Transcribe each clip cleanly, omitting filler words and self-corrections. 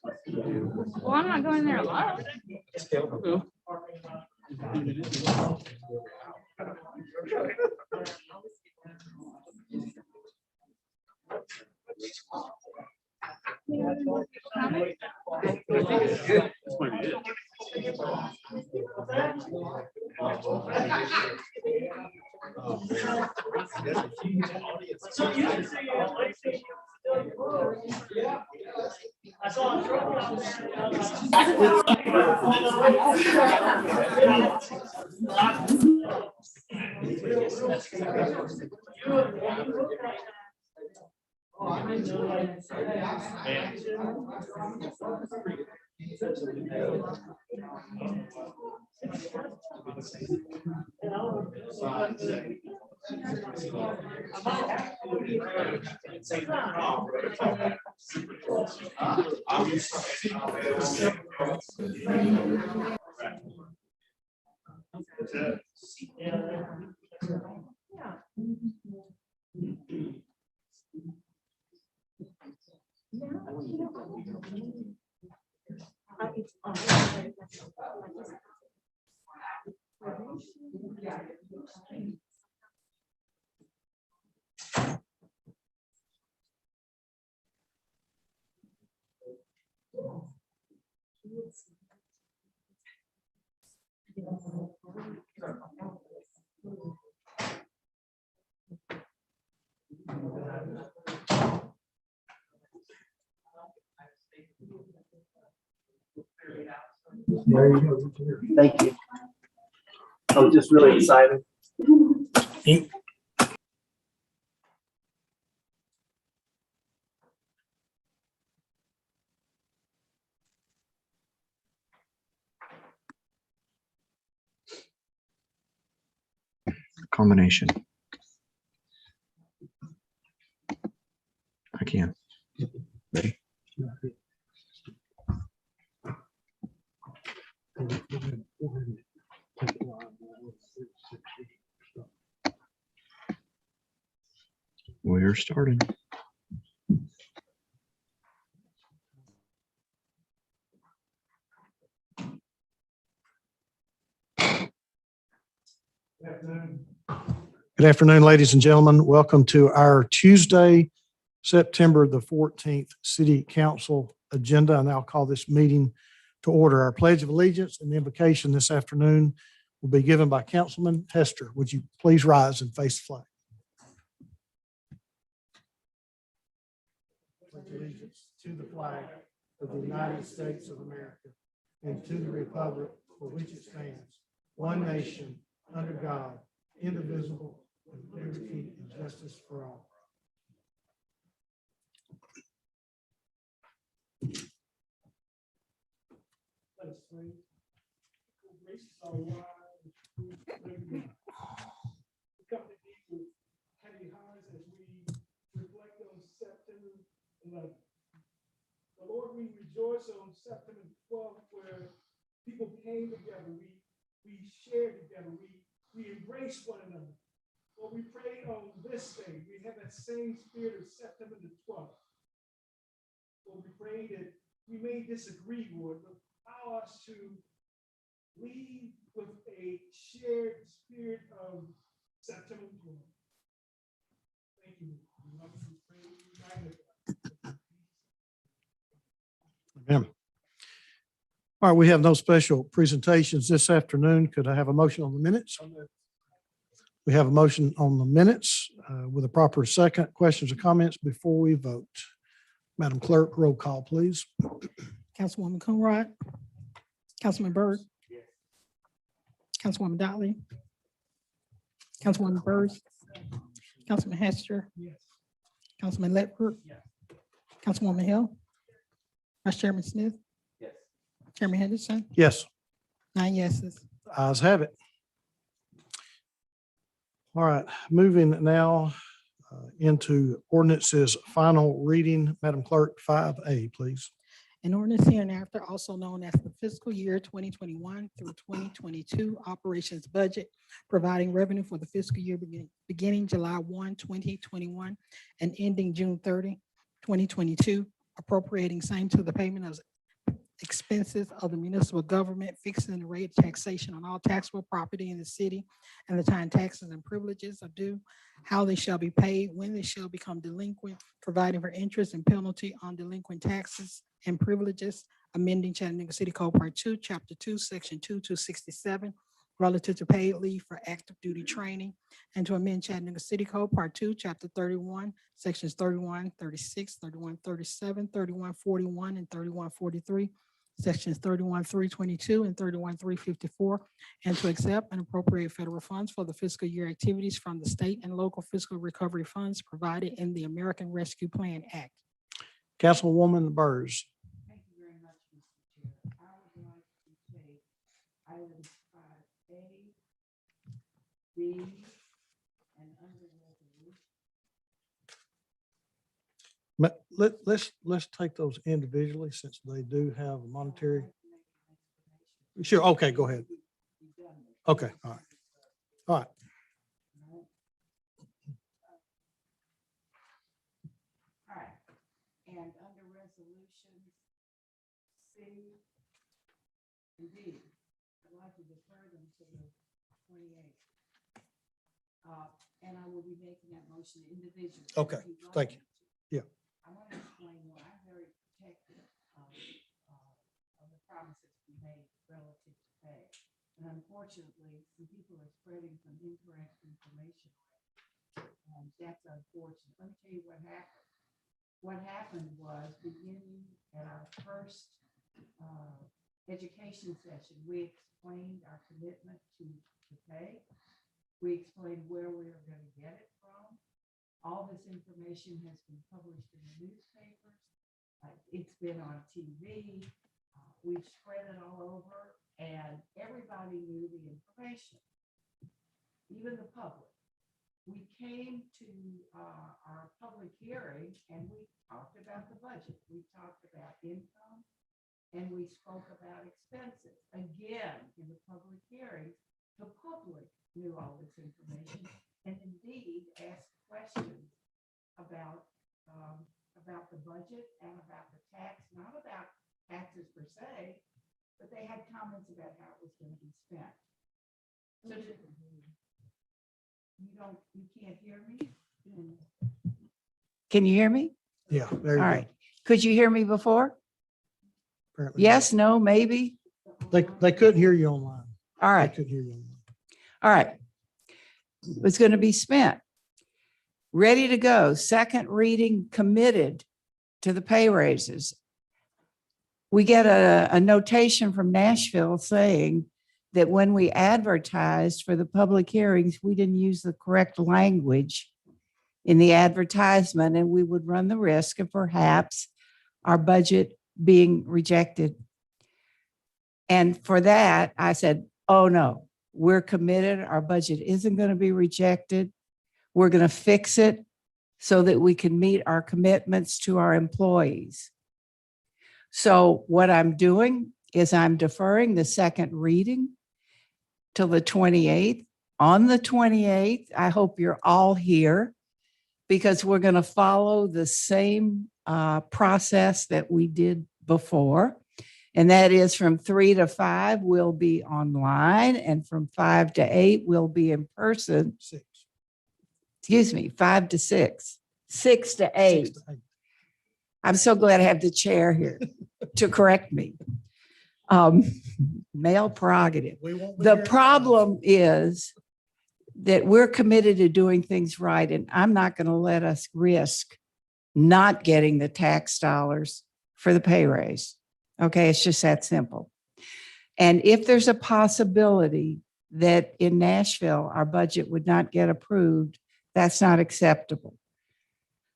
Well, I'm not going there alone. There you go. Thank you. I was just really excited. Combination. I can. Ready? We're starting. Good afternoon, ladies and gentlemen. Welcome to our Tuesday, September the 14th City Council agenda. And I'll call this meeting to order. Our Pledge of Allegiance and the invocation this afternoon will be given by Councilman Hester. Would you please rise and face the flag? Pledge allegiance to the flag of the United States of America and to the republic for which it stands, one nation, under God, indivisible, with liberty and justice for all. Let us pray. Gracious are wise, we come to thee with heavy hearts as we reflect on September 11th. The Lord, we rejoice on September 12th, where people came together, we shared together, we embraced one another. Lord, we pray on this day, we have that same spirit of September the 12th. Lord, we pray that we may disagree, Lord, but allow us to lead with a shared spirit of September 12th. Thank you. Amen. All right, we have no special presentations this afternoon. Could I have a motion on the minutes? We have a motion on the minutes with a proper second. Questions or comments before we vote? Madam Clerk, roll call, please. Councilwoman Coonrod, Councilman Byrd, Councilwoman Dotley, Councilwoman Byrd, Councilman Hester, Councilman Ledford, Councilwoman Hill, Vice Chairman Smith, Chairman Henderson, Yes, 9 yeses. ayes have it. All right, moving now into ordinances final reading. Madam Clerk, 5A, please. An ordinance hereinafter, also known as the fiscal year 2021 through 2022 operations budget, providing revenue for the fiscal year beginning July 1, 2021 and ending June 30, 2022, appropriating same to the payment of expenses of the municipal government, fixing the rate of taxation on all taxable property in the city, and the time taxes and privileges are due, how they shall be paid, when they shall become delinquent, providing for interest and penalty on delinquent taxes and privileges, amending Chattanooga City Code Part 2, Chapter 2, Section 267, relative to paid leave for active duty training, and to amend Chattanooga City Code Part 2, Chapter 31, Sections 31, 36, 31, 37, 31, 41, and 31, 43, Sections 31, 322 and 31, 354, and to accept and appropriate federal funds for the fiscal year activities from the state and local fiscal recovery funds provided in the American Rescue Plan Act. Councilwoman Burrs. Thank you very much, Mr. Chair. I would like to take items 5A, B, and under resolution. Let's take those individually since they do have a monetary. Sure. Okay, go ahead. Okay. All right. All right. All right, and under resolutions C and D, I'd like to defer them to the 28th. And I will be making that motion individually. Okay, thank you. Yeah. I want to explain why I'm very protective of the promises we made relative to pay. And unfortunately, some people are spreading some incorrect information. And that's unfortunate. Let me tell you what happened. What happened was, beginning at our first education session, we explained our commitment to pay. We explained where we were going to get it from. All this information has been published in the newspapers. It's been on TV. We've spread it all over, and everybody knew the information, even the public. We came to our public hearing and we talked about the budget. We talked about income and we spoke about expenses. Again, in the public hearing, the public knew all this information and indeed asked questions about the budget and about the tax, not about taxes per se, but they had comments about how it was going to be spent. So you can't hear me? Can you hear me? Yeah. There you All go. right. Could you hear me before? Apparently Yes, no, maybe? They couldn't hear you online. All They right. couldn't hear you online. All right. It's going to be spent. Ready to go. Second reading committed to the pay raises. We get a notation from Nashville saying that when we advertised for the public hearings, we didn't use the correct language in the advertisement, and we would run the risk of perhaps our budget being rejected. And for that, I said, oh no, we're committed. Our budget isn't going to be rejected. We're going to fix it so that we can meet our commitments to our employees. So what I'm doing is I'm deferring the second reading till the 28th. On the 28th, I hope you're all here because we're going to follow the same process that we did before. And that is from 3 to 5, we'll be online, and from 5 to 8, we'll be in person. 6. Excuse me, 5 to 6, 6 to 8. 6 to 8. I'm so glad I have the chair here to correct me. Male prerogative. We won't be The here. problem is that we're committed to doing things right, and I'm not going to let us risk not getting the tax dollars for the pay raise. Okay, it's just that simple. And if there's a possibility that in Nashville, our budget would not get approved, that's not acceptable.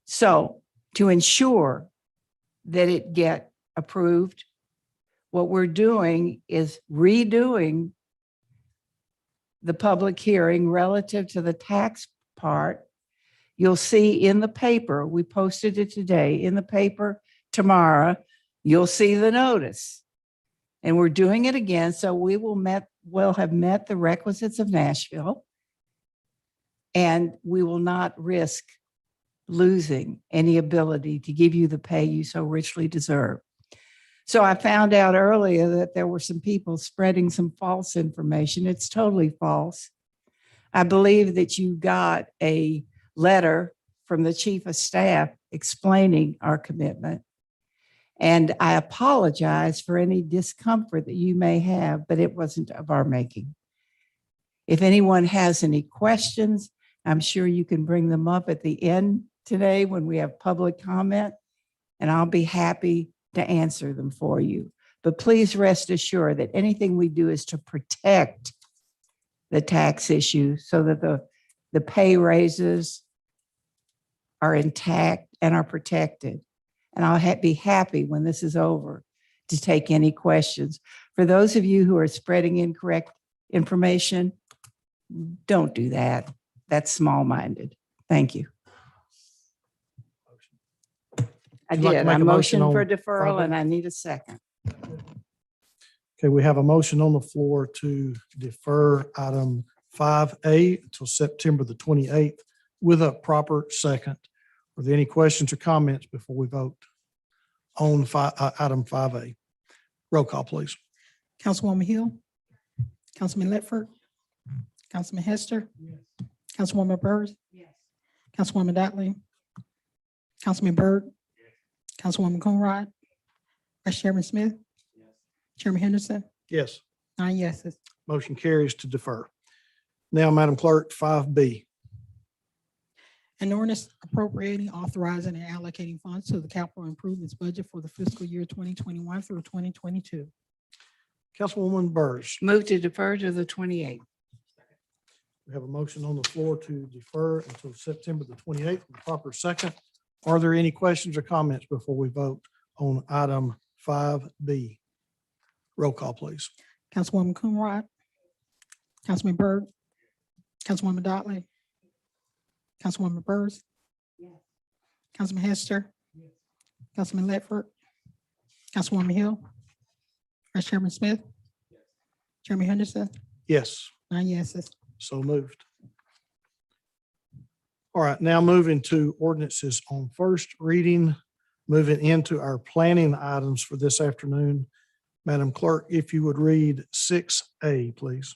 So to ensure that it get approved, what we're doing is redoing the public hearing relative to the tax part. You'll see in the paper, we posted it today, in the paper tomorrow, you'll see the notice. And we're doing it again, so we will have met the requisites of Nashville. And we will not risk losing any ability to give you the pay you so richly deserve. So I found out earlier that there were some people spreading some false information. It's totally false. I believe that you got a letter from the chief of staff explaining our commitment. And I apologize for any discomfort that you may have, but it wasn't of our making. If anyone has any questions, I'm sure you can bring them up at the end today when we have public comment, and I'll be happy to answer them for you. But please rest assured that anything we do is to protect the tax issue so that the pay raises are intact and are protected. And I'll be happy when this is over to take any questions. For those of you who are spreading incorrect information, don't do that. That's small-minded. Thank you. I Would you like to did. make I a motion motioned for on deferral 5A? and I need a second. Okay, we have a motion on the floor to defer item 5A until September the 28th with a proper second. Are there any questions or comments before we vote on item 5A? Roll call, please. Councilwoman Hill, Councilman Ledford, Councilman Hester, Councilwoman Byrd, Yes. Councilwoman Dotley, Councilman Byrd, Councilwoman Coonrod, Vice Chairman Smith, Chairman Henderson, Yes, 9 yeses. motion carries to defer. Now, Madam Clerk, 5B. An ordinance appropriating, authorizing, and allocating funds to the capital improvements budget for the fiscal year 2021 through 2022. Councilwoman Burrs, Move to defer to the 28th. we have a motion on the floor to defer until September the 28th with a proper second. Are there any questions or comments before we vote on item 5B? Roll call, please. Councilwoman Coonrod, Councilman Byrd, Councilwoman Dotley, Councilwoman Byrd, Yes. Councilman Hester, Councilman Ledford, Councilwoman Hill, Vice Chairman Smith, Chairman Henderson, Yes, 9 yeses. so moved. All right, now moving to ordinances on first reading, moving into our planning items for this afternoon. Madam Clerk, if you would read 6A, please.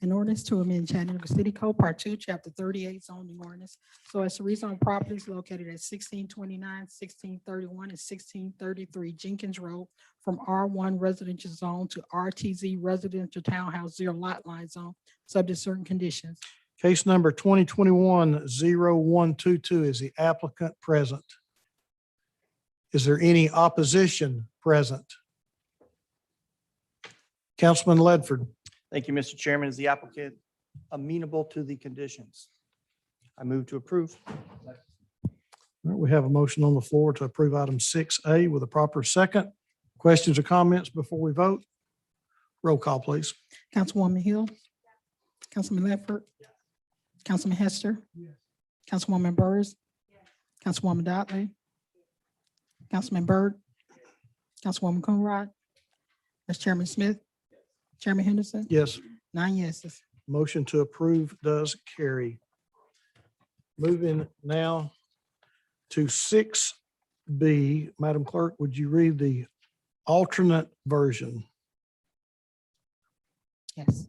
An ordinance to amend Chattanooga City Code, Part 2, Chapter 38, zoning ordinance, so as to rezone properties located at 1629, 1631, and 1633 Jenkins Road from R1 residential zone to RTZ residential townhouse zero lot line zone, subject to certain conditions. Case number 2021-0122, is the applicant present? Is there any opposition present? Councilman Ledford. Thank you, Mr. Chairman. Is the applicant amenable to the conditions? I move to approve. All right, we have a motion on the floor to approve item 6A with a proper second. Questions or comments before we vote? Roll call, please. Councilwoman Hill, Councilman Ledford, Councilman Hester, Councilwoman Byrd, Councilwoman Dotley, Councilman Byrd, Councilwoman Coonrod, Vice Chairman Smith, Chairman Henderson, Yes, 9 yeses. motion to approve does carry. Moving now to 6B. Madam Clerk, would you read the alternate version? Yes.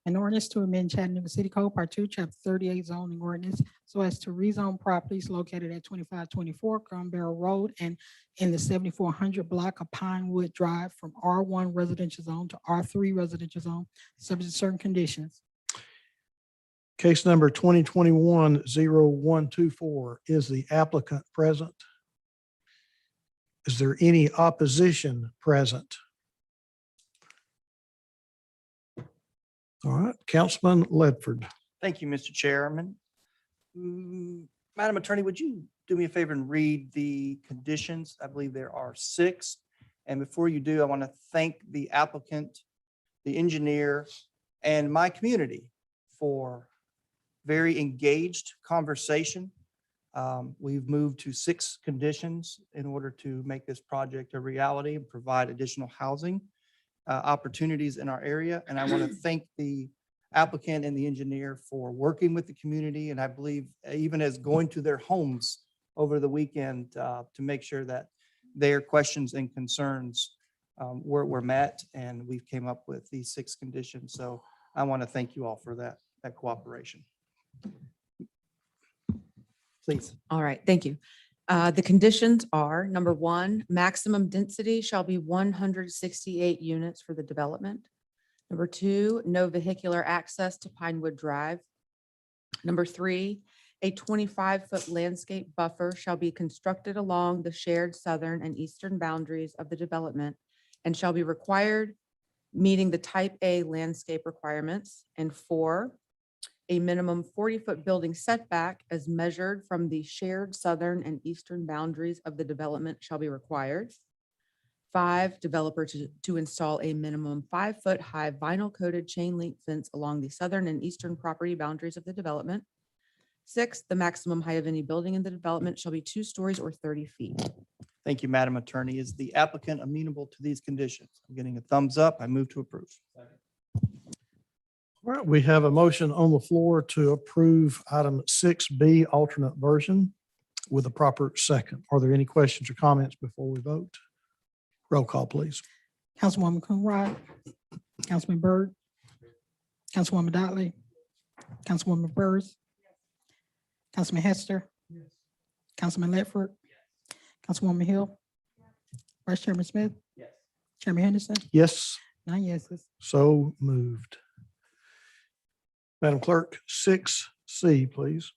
An ordinance to amend Chattanooga City Code, Part 2, Chapter 38 zoning ordinance, so as to rezone properties located at 2524 Gun Barrel Road and in the 7400 block of Pinewood Drive from R1 residential zone to R3 residential zone, subject to certain conditions. Case number 2021-0124, is the applicant present? Is there any opposition present? All right, Councilman Ledford. Thank you, Mr. Chairman. Madam Attorney, would you do me a favor and read the conditions? I believe there are 6. And before you do, I want to thank the applicant, the engineer, and my community for very engaged conversation. We've moved to 6 conditions in order to make this project a reality and provide additional housing opportunities in our area. And I want to thank the applicant and the engineer for working with the community, and I believe even as going to their homes over the weekend to make sure that their questions and concerns were met, and we've came up with these 6 conditions. So I want to thank you all for that cooperation. Please. All right, thank you. The conditions are, number 1, maximum density shall be 168 units for the development. Number 2, no vehicular access to Pinewood Drive. Number 3, a 25-foot landscape buffer shall be constructed along the shared southern and eastern boundaries of the development and shall be required, meeting the type A landscape requirements. And 4, a minimum 40-foot building setback as measured from the shared southern and eastern boundaries of the development shall be required. 5, developer to install a minimum 5-foot high vinyl coated chain link fence along the southern and eastern property boundaries of the development. 6, the maximum height of any building in the development shall be 2 stories or 30 feet. Thank you, Madam Attorney. Is the applicant amenable to these conditions? I'm getting a thumbs up. I move to approve. All right, we have a motion on the floor to approve item 6B alternate version with a proper second. Are there any questions or comments before we vote? Roll call, please. Councilwoman Coonrod, Councilman Byrd, Councilwoman Dotley, Councilwoman Burrs, Councilman Hester, Councilman Ledford, Councilwoman Hill, Vice Chairman Smith, Chairman Henderson, Yes, 9 yeses. so moved. Madam Clerk, 6C, please.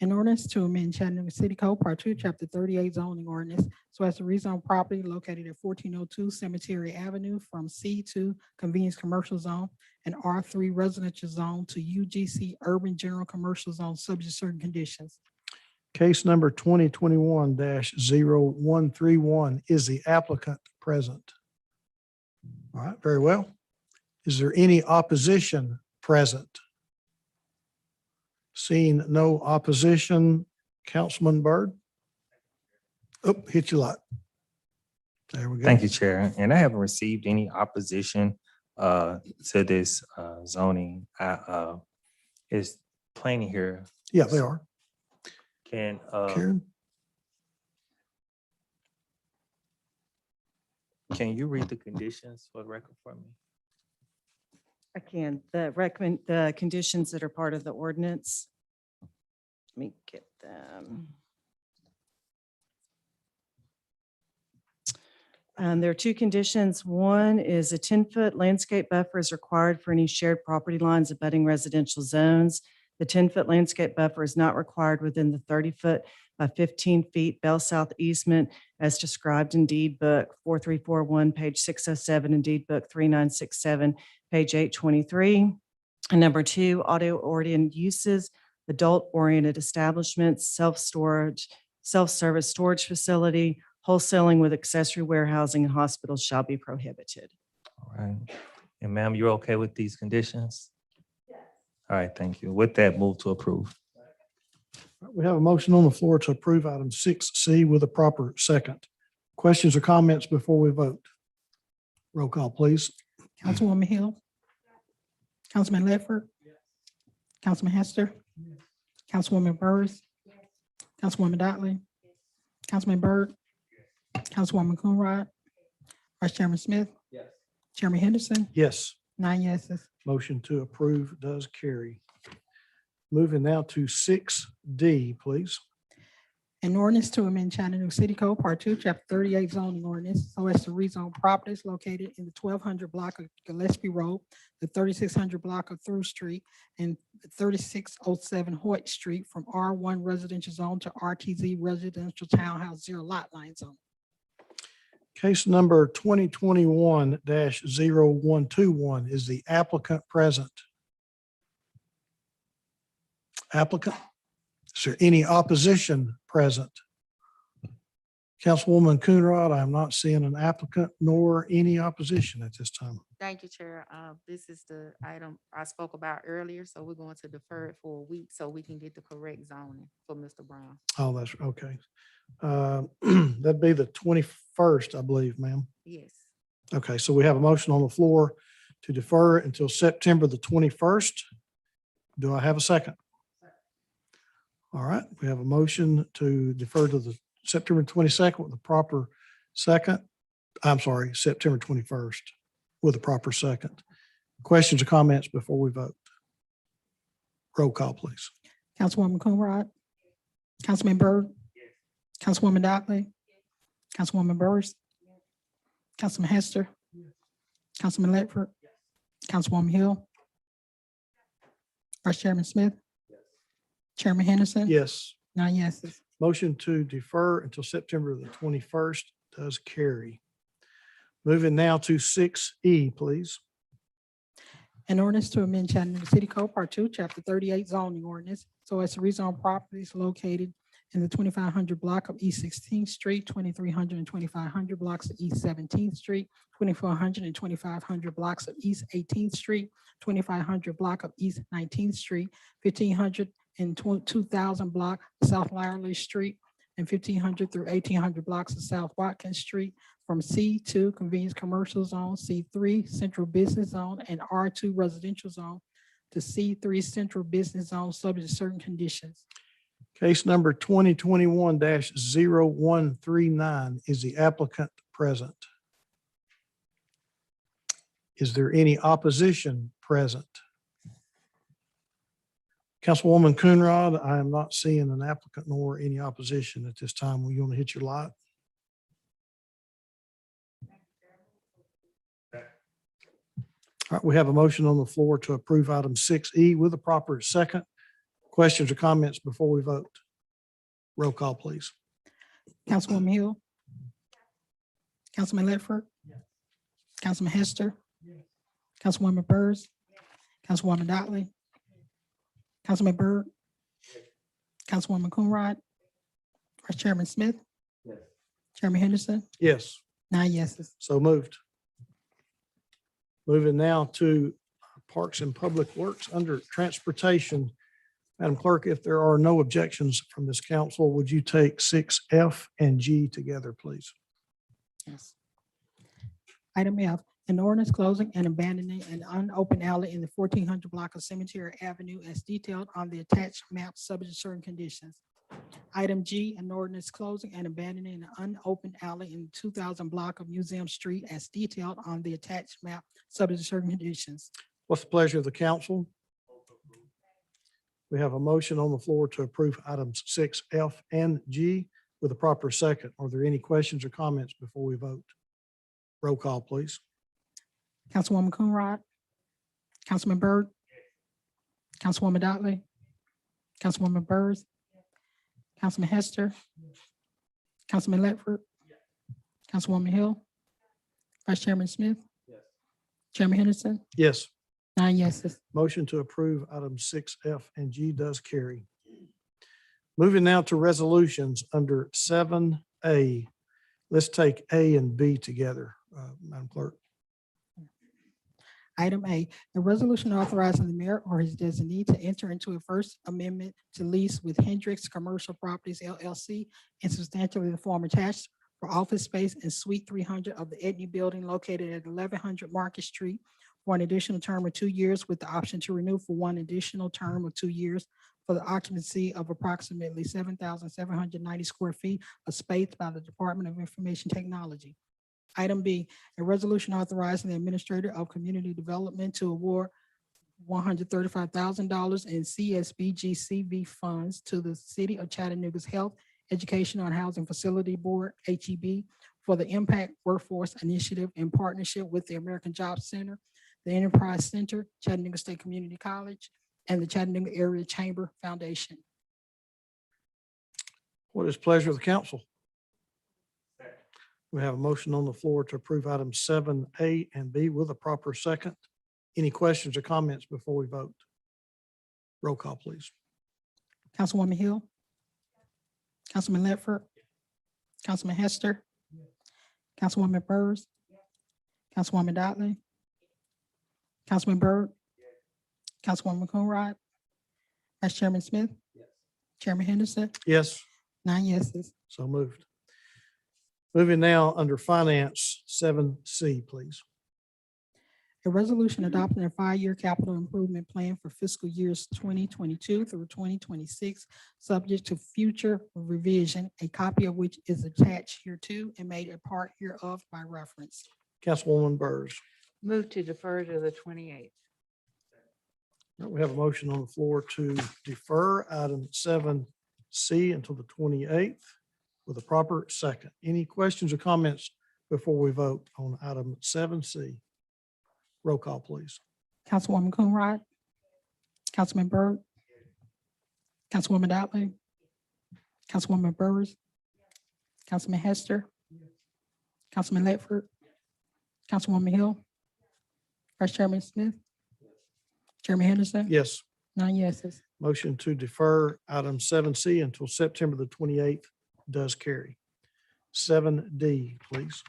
An ordinance to amend Chattanooga City Code, Part 2, Chapter 38 zoning ordinance, so as to rezone property located at 1402 Cemetery Avenue from C2 Convenience Commercial Zone and R3 Residential Zone to UGC Urban General Commercial Zone, subject to certain conditions. Case number 2021-0131. Is the applicant present? All right, very well. Is there any opposition present? Seeing no opposition, Councilman Byrd? Oh, hit you a lot. There we go. Thank you, Chair. And I haven't received any opposition to this zoning. Is planning here. Yeah, they are. Can Karen? can you read the conditions for the record for me? I can. The conditions that are part of the ordinance. Let me get them. There are 2 conditions. One is a 10-foot landscape buffer is required for any shared property lines abutting residential zones. The 10-foot landscape buffer is not required within the 30-foot by 15 feet Bell South easement as described in deed book 4341, page 607, and deed book 3967, page 823. And number 2, auto-oriented uses, adult-oriented establishments, self-storage, self-service storage facility, wholesaling with accessory warehousing, and hospitals shall be prohibited. All right. And ma'am, you're okay with these conditions? Yes. All right, thank you. With that, move to approve. We have a motion on the floor to approve item 6C with a proper second. Questions or comments before we vote? Roll call, please. Councilwoman Hill, Councilman Ledford, Councilman Hester, Councilwoman Burrs, Councilwoman Dotley, Councilman Byrd, Councilwoman Coonrod, Vice Chairman Smith, Chairman Henderson, Yes, 9 yeses. motion to approve does carry. Moving now to 6D, please. An ordinance to amend Chattanooga City Code, Part 2, Chapter 38 zoning ordinance, so as to rezone properties located in the 1200 block of Gillespie Road, the 3600 block of Through Street, and 3607 Hoyt Street from R1 residential zone to RTZ residential townhouse 0 lot line zone. Case number 2021-0121. Is the applicant present? Applicant? Is there any opposition present? Councilwoman Coonrod, I'm not seeing an applicant nor any opposition at this time. Thank you, Chair. This is the item I spoke about earlier, so we're going to defer it for a week so we can get the correct zoning for Mr. Brown. Oh, that's okay. That'd be the 21st, I believe, ma'am. Yes. Okay, so we have a motion on the floor to defer until September the 21st. Do I have a second? All right, we have a motion to defer to the September 22nd with a proper second. I'm sorry, September 21st with a proper second. Questions or comments before we vote? Roll call, please. Councilwoman Coonrod, Councilman Byrd, Councilwoman Dockley, Councilwoman Burrs, Councilman Hester, Councilman Ledford, Councilwoman Hill, Vice Chairman Smith, Chairman Henderson. Yes. 9 yeses. Motion to defer until September the 21st does carry. Moving now to 6E, please. An ordinance to amend Chattanooga City Code Part 2, Chapter 38 zoning ordinance, so as to rezone properties located in the 2500 block of East 16th Street, 2300 and 2500 blocks of East 17th Street, 2400 and 2500 blocks of East 18th Street, 2500 block of East 19th Street, 1500 and 2000 block South Lyerly Street, and 1500 through 1800 blocks of South Watkins Street from C2 Convenience Commercial Zone, C3 Central Business Zone, and R2 Residential Zone to C3 Central Business Zone, subject to certain conditions. Case number 2021-0139. Is the applicant present? Is there any opposition present? Councilwoman Coonrod, I am not seeing an applicant nor any opposition at this time. Will you want to hit your light? All right, we have a motion on the floor to approve item 6E with a proper second. Questions or comments before we vote? Roll call, please. Councilwoman Hill, Councilman Ledford, Councilman Hester, Councilwoman Burrs, Councilwoman Dockley, Councilman Byrd, Councilwoman Coonrod, Vice Chairman Smith, Chairman Henderson. Yes. 9 yeses. So moved. Moving now to Parks and Public Works under Transportation. Madam Clerk, if there are no objections from this council, would you take 6F and G together, please? Yes. Item F, an ordinance closing and abandoning an unopened alley in the 1400 block of Cemetery Avenue as detailed on the attached map, subject to certain conditions. Item G, an ordinance closing and abandoning an unopened alley in 2000 block of Museum Street as detailed on the attached map, subject to certain conditions. What's the pleasure of the council? We have a motion on the floor to approve items 6F and G with a proper second. Are there any questions or comments before we vote? Roll call, please. Councilwoman Coonrod, Councilman Byrd, Councilwoman Dockley, Councilwoman Burrs, Councilman Hester, Councilman Ledford, Councilwoman Hill, Vice Chairman Smith, Chairman Henderson. Yes. 9 yeses. Motion to approve items 6F and G does carry. Moving now to resolutions under 7A. Let's take A and B together, Madam Clerk. Item A, a resolution authorizing the mayor or his designee to enter into a first amendment to lease with Hendricks Commercial Properties LLC in substantially the form attached for office space in Suite 300 of the Edney Building located at 1100 Market Street for an additional term of 2 years with the option to renew for one additional term of 2 years for the occupancy of approximately 7,790 square feet of space by the Department of Information Technology. Item B, a resolution authorizing the Administrator of Community Development to award $135,000 in CSBG-CV funds to the City of Chattanooga's Health, Education and Housing Facility Board, HEB, for the Impact Workforce Initiative in partnership with the American Jobs Center, the Enterprise Center, Chattanooga State Community College, and the Chattanooga Area Chamber Foundation. What is pleasure of the council? We have a motion on the floor to approve items 7A and B with a proper second. Any questions or comments before we vote? Roll call, please. Councilwoman Hill, Councilman Ledford, Councilman Hester, Councilwoman Burrs, Councilwoman Dockley, Councilman Byrd, Councilwoman Coonrod, Vice Chairman Smith, Chairman Henderson. Yes. 9 yeses. So moved. Moving now under finance, 7C, please. A resolution adopting a 5-year capital improvement plan for fiscal years 2022 through 2026, subject to future revision, a copy of which is attached hereto and made a part hereof by reference. Councilwoman Burrs. Move to defer to the 28th. We have a motion on the floor to defer item 7C until the 28th with a proper second. Any questions or comments before we vote on item 7C? Roll call, please. Councilwoman Coonrod, Councilman Byrd, Councilwoman Dotley, Councilwoman Burrs, Councilman Hester, Councilman Ledford, Councilwoman Hill, Vice Chairman Smith, Chairman Henderson. Yes. 9 yeses. Motion to defer item 7C until September the 28th does carry. 7D, please.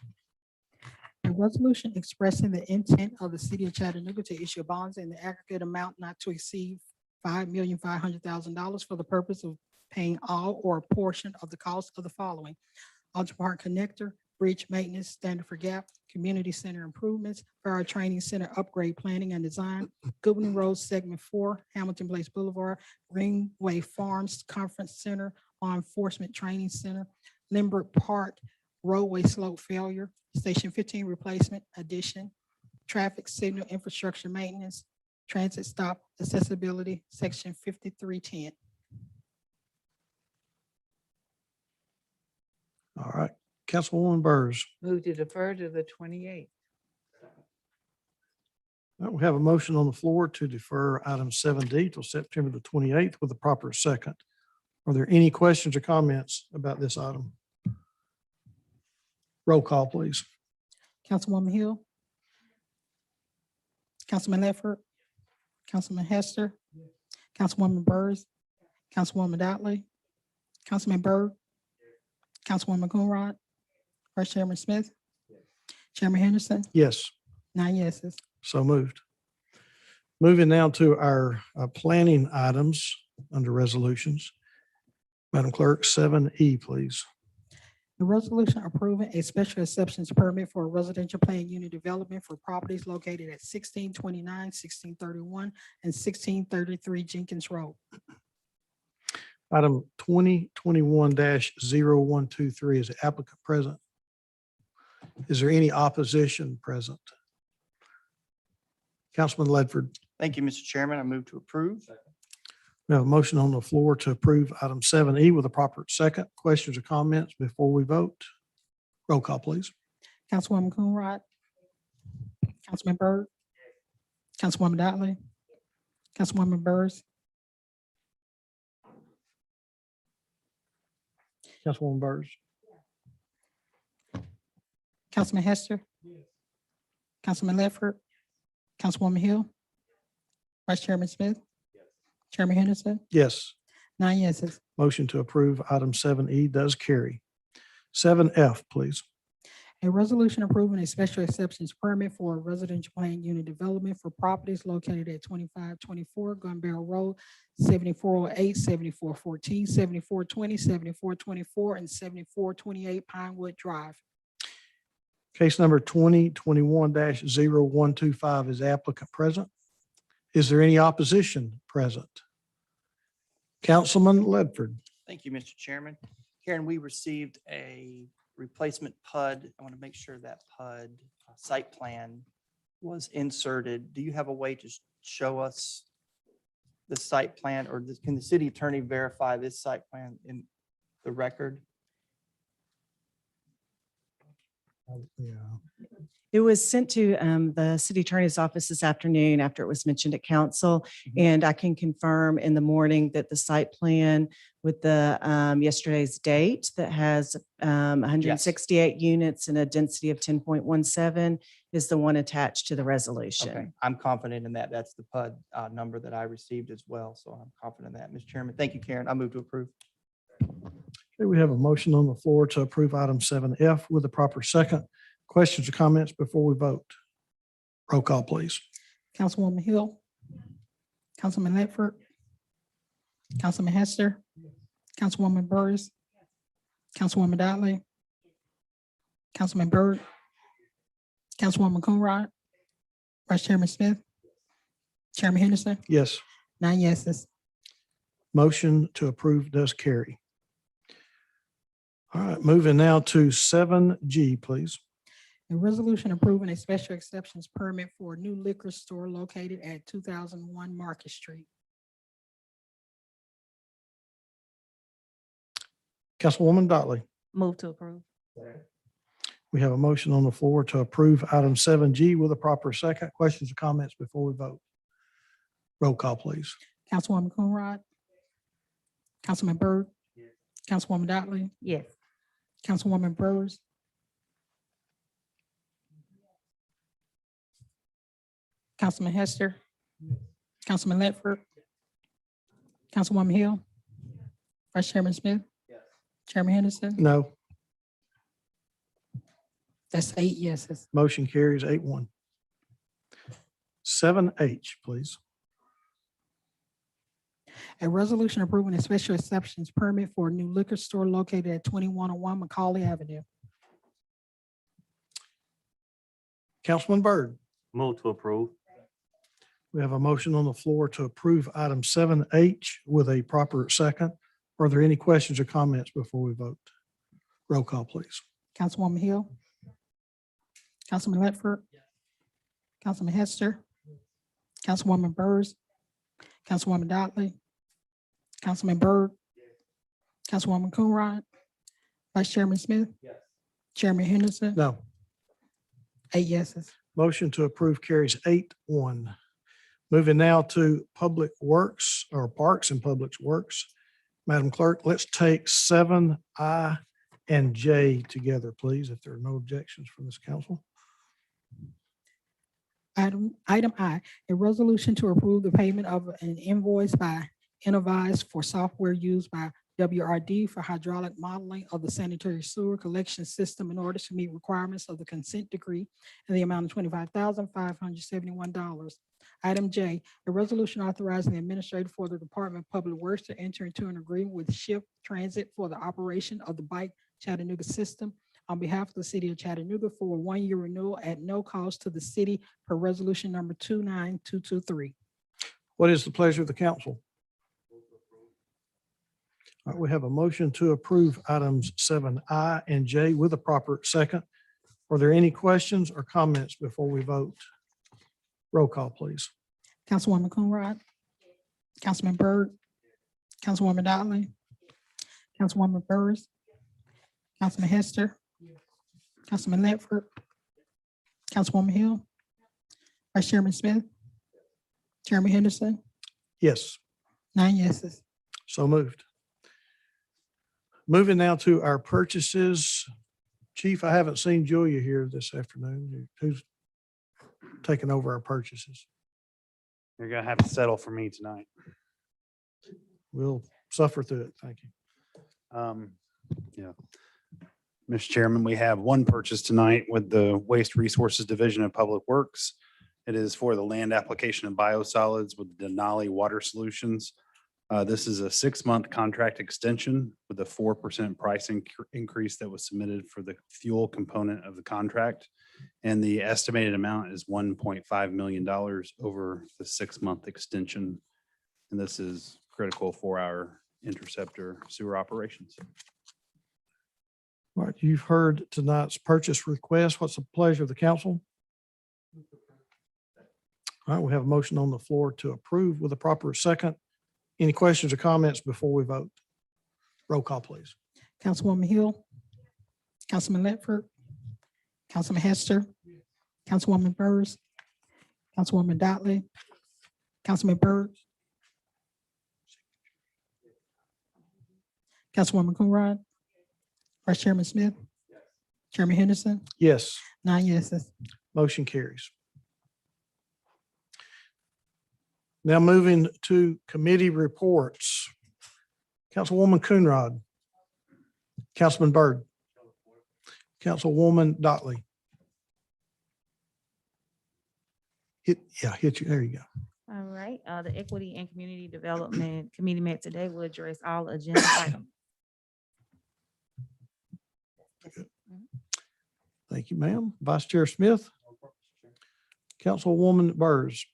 A resolution expressing the intent of the city of Chattanooga to issue bonds in the aggregate amount not to exceed $5,500,000 for the purpose of paying all or a portion of the cost of the following: Alger Park Connector, Bridge Maintenance, Standard for Gap, Community Center Improvements, Fire Training Center Upgrade Planning and Design, Goodwin Road Segment 4, Hamilton Place Boulevard, Greenway Farms Conference Center, Law Enforcement Training Center, Lindbergh Park Roadway Slope Failure, Station 15 Replacement Addition, Traffic Signal Infrastructure Maintenance, Transit Stop Accessibility, Section 5310. All right. Councilwoman Burrs. Move to defer to the 28th. All right, we have a motion on the floor to defer item 7D till September the 28th with a proper second. Are there any questions or comments about this item? Roll call, please. Councilwoman Hill, Councilman Ledford, Councilman Hester, Councilwoman Burrs, Councilwoman Dotley, Councilman Byrd, Councilwoman Coonrod, Vice Chairman Smith, Chairman Henderson. Yes. 9 yeses. So moved. Moving now to our planning items under resolutions. Madam Clerk, 7E, please. A resolution approving a special exceptions permit for a residential plan unit development for properties located at 1629, 1631, and 1633 Jenkins Road. Item 2021-0123 is the applicant present. Is there any opposition present? Councilman Ledford. Thank you, Mr. Chairman. I move to approve. We have a motion on the floor to approve item 7E with a proper second. Questions or comments before we vote? Roll call, please. Councilwoman Coonrod, Councilman Byrd, Councilwoman Dotley, Councilwoman Burrs, Councilwoman Burrs. Councilman Hester, Councilman Ledford, Councilwoman Hill, Vice Chairman Smith, Chairman Henderson. Yes. 9 yeses. Motion to approve item 7E does carry. 7F, please. A resolution approving a special exceptions permit for a residential plan unit development for properties located at 2524 Gun Barrel Road, 7408, 7414, 7420, 7424, and 7428 Pinewood Drive. Case number 2021-0125 is applicant present. Is there any opposition present? Councilman Ledford. Thank you, Mr. Chairman. Karen, we received a replacement PUD. I want to make sure that PUD site plan was inserted. Do you have a way to show us the site plan, or can the city attorney verify this site plan in the record? Yeah. It was sent to the city attorney's office this afternoon after it was mentioned at council. And I can confirm in the morning that the site plan with the yesterday's date that has 168 units and a density of 10.17 is the one attached to the Okay, resolution. I'm confident in that. That's the PUD number that I received as well. So I'm confident in that. Mr. Chairman, thank you, Karen. I move to approve. Okay, we have a motion on the floor to approve item 7F with a proper second. Questions or comments before we vote? Roll call, please. Councilwoman Hill, Councilman Ledford, Councilman Hester, Councilwoman Burrs, Councilwoman Dotley, Councilman Byrd, Councilwoman Coonrod, Vice Chairman Smith, Chairman Henderson, Yes. 9 yeses. Motion to approve does carry. All right, moving now to 7G, please. A resolution approving a special exceptions permit for a new liquor store located at 2001 Market Street. Councilwoman Dotley. Move to approve. We have a motion on the floor to approve item 7G with a proper second. Questions or comments before we vote? Roll call, please. Councilwoman Coonrod, Councilman Byrd, Councilwoman Dotley, Yes. Councilwoman Burrs, Councilman Hester, Councilman Ledford, Councilwoman Hill, Vice Chairman Smith, Chairman Henderson. No. That's 8 yeses. Motion carries 8-1. 7H, please. A resolution approving a special exceptions permit for a new liquor store located at 2101 Macaulay Avenue. Councilman Byrd. Move to approve. We have a motion on the floor to approve item 7H with a proper second. Are there any questions or comments before we vote? Roll call, please. Councilwoman Hill, Councilman Ledford, Councilman Hester, Councilwoman Burrs, Councilwoman Dotley, Councilman Byrd, Councilwoman Coonrod, Vice Chairman Smith, Chairman Henderson. No. 8 yeses. Motion to approve carries 8-1. Moving now to Public Works or Parks and Public Works. Madam Clerk, let's take 7I and J together, please, if there are no objections from this council. Item I, a resolution to approve the payment of an invoice by Innovize for software used by WRD for hydraulic modeling of the sanitary sewer collection system in order to meet requirements of the consent decree in the amount of $25,571. Item J, a resolution authorizing the administrator for the Department of Public Works to enter into an agreement with Shift Transit for the operation of the Bike Chattanooga system on behalf of the city of Chattanooga for a 1-year renewal at no cost to the city per resolution number 29223. What is the pleasure of the council? All right, we have a motion to approve items 7I and J with a proper second. Are there any questions or comments before we vote? Roll call, please. Councilwoman Coonrod, Councilman Byrd, Councilwoman Dotley, Councilwoman Burrs, Councilman Hester, Councilman Ledford, Councilwoman Hill, Vice Chairman Smith, Chairman Henderson, Yes, 9 yeses. so moved. Moving now to our purchases. Chief, I haven't seen Julia here this afternoon. Who's taking over our purchases? You're gonna have to settle for me tonight. We'll suffer through it. Thank you. Yeah. Mr. Chairman, we have one purchase tonight with the Waste Resources Division of Public Works. It is for the land application of biosolids with Denali Water Solutions. This is a 6-month contract extension with a 4% pricing increase that was submitted for the fuel component of the contract. And the estimated amount is $1.5 million over the 6-month extension. And this is critical for our interceptor sewer operations. All right, you've heard tonight's purchase request. What's the pleasure of the council? All right, we have a motion on the floor to approve with a proper second. Any questions or comments before we vote? Roll call, please. Councilwoman Hill, Councilman Ledford, Councilman Hester, Councilwoman Burrs, Councilwoman Dotley, Councilman Byrd, Councilwoman Coonrod, Vice Chairman Smith, Chairman Henderson, Yes, 9 yeses. motion carries. Now moving to committee reports. Councilwoman Coonrod, Councilman Byrd, Councilwoman Dotley. Hit you. There you go. All right, the Equity and Community Development Committee met today. Will address all agenda items. Thank you, ma'am. Vice Chair Smith. Councilwoman Burrs,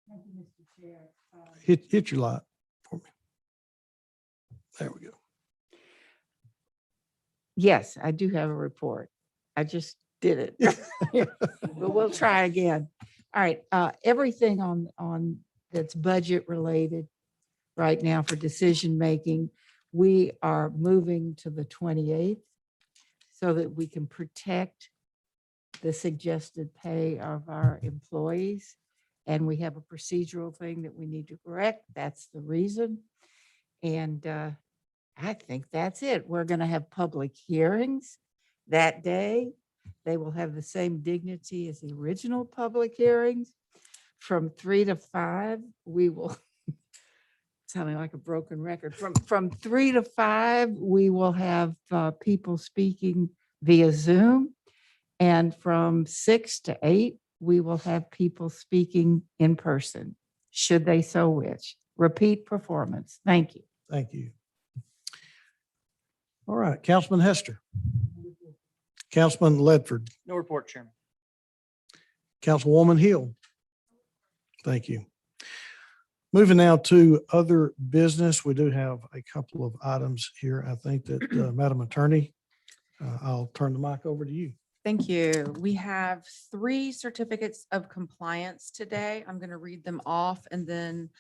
Thank you, Mr. Chair. hit your light for me. There we go. Yes, I do have a report. I just did it. But we'll try again. All right, everything on that's budget related right now for decision making, we are moving to the 28th so that we can protect the suggested pay of our employees. And we have a procedural thing that we need to correct. That's the reason. And I think that's it. We're going to have public hearings that day. They will have the same dignity as the original public hearings. From 3 to 5, we will, sounding like a broken record, from 3 to 5, we will have people speaking via Zoom. And from 6 to 8, we will have people speaking in person, should they so wish. Repeat performance. Thank you. Thank you. All right, Councilman Hester. Councilman Ledford, No report, Chairman. Councilwoman Hill. Thank you. Moving now to other business, we do have a couple of items here. I think that Madam Attorney, I'll turn the mic over to you. Thank you. We have 3 certificates of compliance today. I'm going to read them off, and then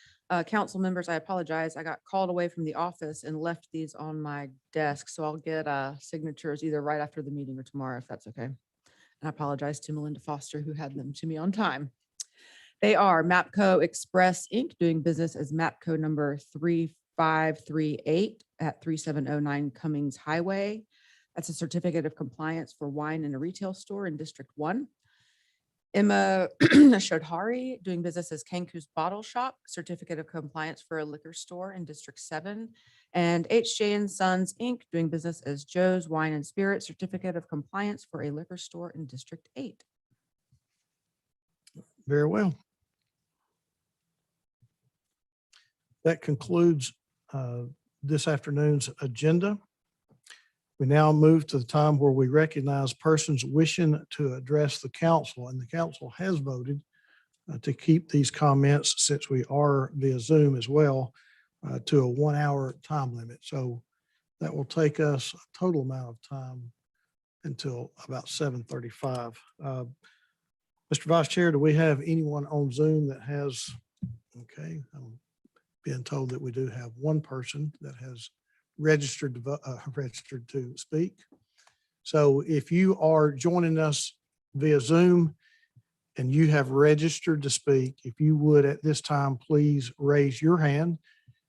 council members, I apologize. I got called away from the office and left these on my desk. So I'll get signatures either right after the meeting or tomorrow, if that's okay. And I apologize to Melinda Foster, who had them to me on time. They are MAPCO Express Inc., doing business as MAPCO number 3538 at 3709 Cummings Highway. That's a certificate of compliance for wine in a retail store in District 1. Emma Shodhari, doing business as Kanku's Bottle Shop, certificate of compliance for a liquor store in District 7. And HJ and Sons Inc., doing business as Joe's Wine and Spirit, certificate of compliance for a liquor store in District 8. Very well. That concludes this afternoon's agenda. We now move to the time where we recognize persons wishing to address the council, and the council has voted to keep these comments, since we are via Zoom as well, to a 1-hour time limit. So that will take us a total amount of time until about 7:35. Mr. Vice Chair, do we have anyone on Zoom that has, okay, I'm being told that we do have one person that has registered to speak. So if you are joining us via Zoom and you have registered to speak, if you would at this time, please raise your hand.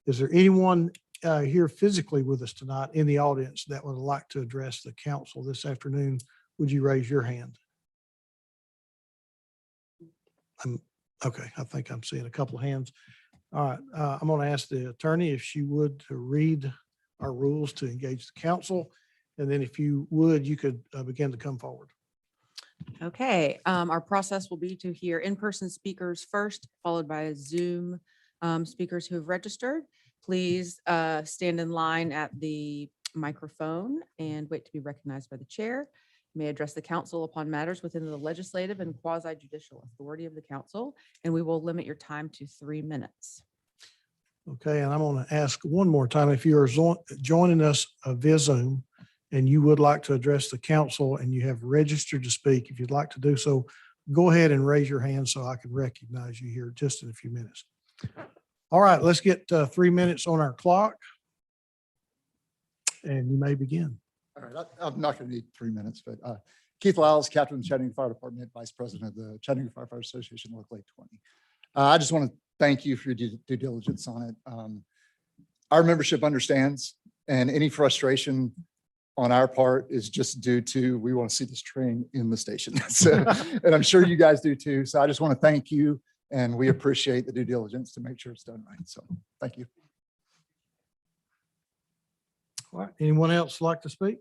Is there anyone here physically with us tonight in the audience that would like to address the council this afternoon? Would you raise your hand? Okay, I think I'm seeing a couple of hands. All right, I'm going to ask the attorney if she would to read our rules to engage the council. And then if you would, you could begin to come forward. Okay, our process will be to hear in-person speakers first, followed by Zoom speakers who have registered. Please stand in line at the microphone and wait to be recognized by the chair. You may address the council upon matters within the legislative and quasi-judicial authority of the council, and we will limit your time to 3 minutes. Okay, and I'm going to ask one more time, if you are joining us via Zoom and you would like to address the council and you have registered to speak, if you'd like to do so, go ahead and raise your hand so I can recognize you here just in a few minutes. All right, let's get 3 minutes on our clock. And you may begin. All right, I'm not going to need 3 minutes, but Keith Lyles, Captain of the Chattanooga Fire Department, Vice President of the Chattanooga Firefighter Association, Local 820. I just want to thank you for your due diligence on it. Our membership understands, and any frustration on our part is just due to, we want to see this train in the station. So, and I'm sure you guys do too. So I just want to thank you, and we appreciate the due diligence to make sure it's done right. So thank you. All right, anyone else like to speak?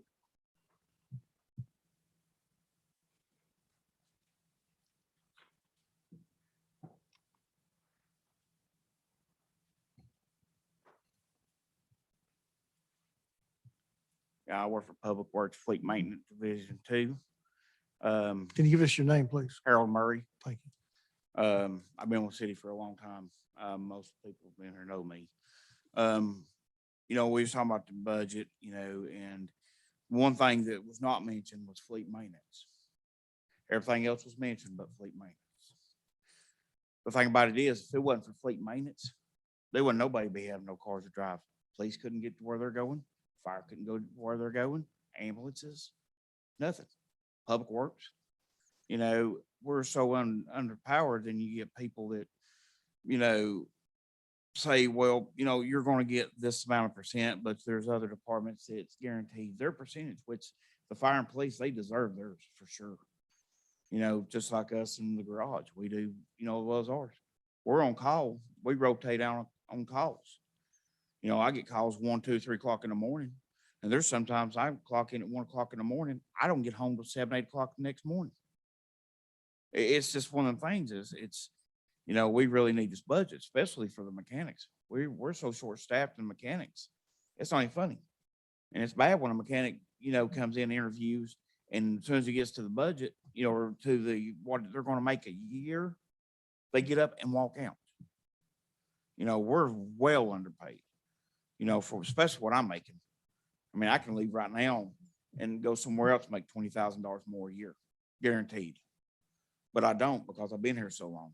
I work for Public Works Fleet Maintenance Division 2. Can you give us your name, please? Harold Murray. Thank you. I've been with the city for a long time. Most people have been here know me. We was talking about the budget, and one thing that was not mentioned was fleet maintenance. Everything else was mentioned but fleet maintenance. The thing about it is, if it wasn't for fleet maintenance, there wouldn't nobody be having no cars to drive. Police couldn't get to where they're going. Fire couldn't go to where they're going. Ambulances, nothing. Public Works, we're so underpowered, and you get people that, say, well, you're going to get this amount of percent, but there's other departments that's guaranteed their percentage, which the fire and police, they deserve theirs for sure. Just like us in the garage, we do, as well as ours. We're on call. We rotate out on calls. I get calls 1, 2, 3 o'clock in the morning. And there's sometimes I clock in at 1 o'clock in the morning. I don't get home till 7, 8 o'clock the next morning. It's just one of the things it's, we really need this budget, especially for the mechanics. We're so short-staffed in mechanics. It's not even funny. And it's bad when a mechanic, comes in, interviews, and as soon as he gets to the budget, or to what they're going to make a year, they get up and walk out. We're well underpaid, for especially what I'm making. I mean, I can leave right now and go somewhere else, make $20,000 more a year, guaranteed. But I don't, because I've been here so long.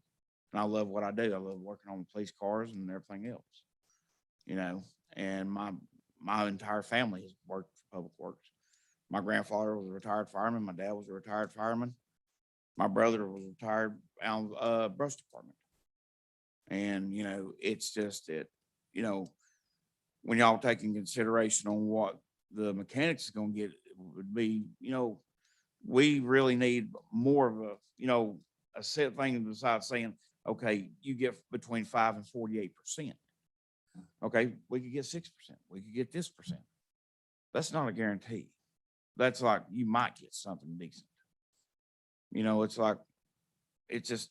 And I love what I do. I love working on police cars and everything else, and my entire family has worked for Public Works. My grandfather was a retired fireman. My dad was a retired fireman. My brother was retired out of brush department. And, it's just that, when y'all take in consideration on what the mechanics is going to get, it would be, we really need more of a set thing besides saying, okay, you get between 5 and 48%. Okay, we could get 6%. We could get this percent. That's not a guarantee. That's like, you might get something decent. It's like, it's just,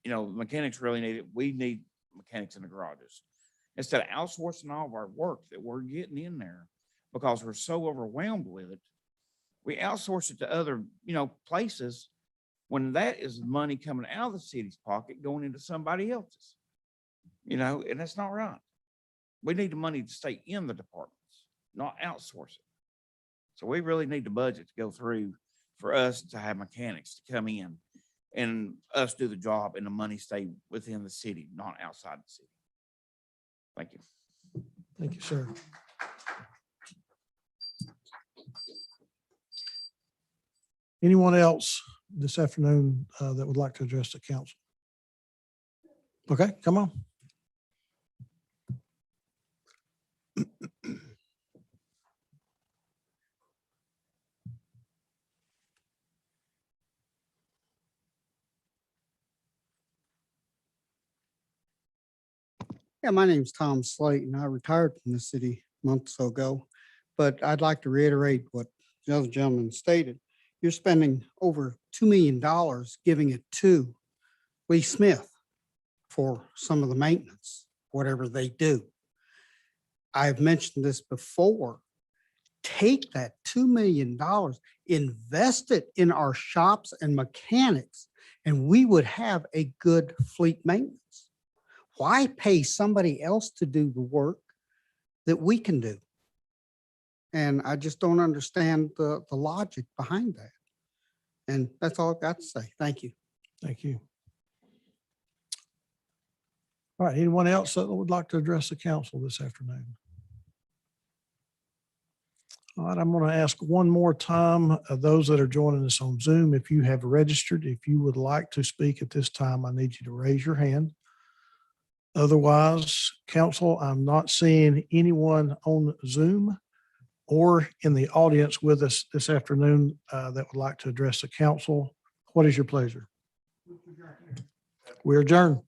mechanics really need it. We need mechanics in the garages. Instead of outsourcing all of our work that we're getting in there because we're so overwhelmed with it, we outsource it to other, places when that is money coming out of the city's pocket going into somebody else's, and that's not right. We need the money to stay in the departments, not outsource it. So we really need the budget to go through for us to have mechanics to come in and us do the job and the money stay within the city, not outside the city. Thank you. Thank you, sir. Anyone else this afternoon that would like to address the council? Okay, come on. Yeah, my name's Tom Slate, and I retired from the city months ago. But I'd like to reiterate what the other gentleman stated. You're spending over $2 million giving it to Lee Smith for some of the maintenance, whatever they do. I've mentioned this before. Take that $2 million, invest it in our shops and mechanics, and we would have a good fleet maintenance. Why pay somebody else to do the work that we can do? And I just don't understand the logic behind that. And that's all I've got to say. Thank you. Thank you. All right, anyone else that would like to address the council this afternoon? All right, I'm going to ask one more time, those that are joining us on Zoom, if you have registered, if you would like to speak at this time, I need you to raise your hand. Otherwise, council, I'm not seeing anyone on Zoom or in the audience with us this afternoon that would like to address the council. What is your pleasure? We adjourn.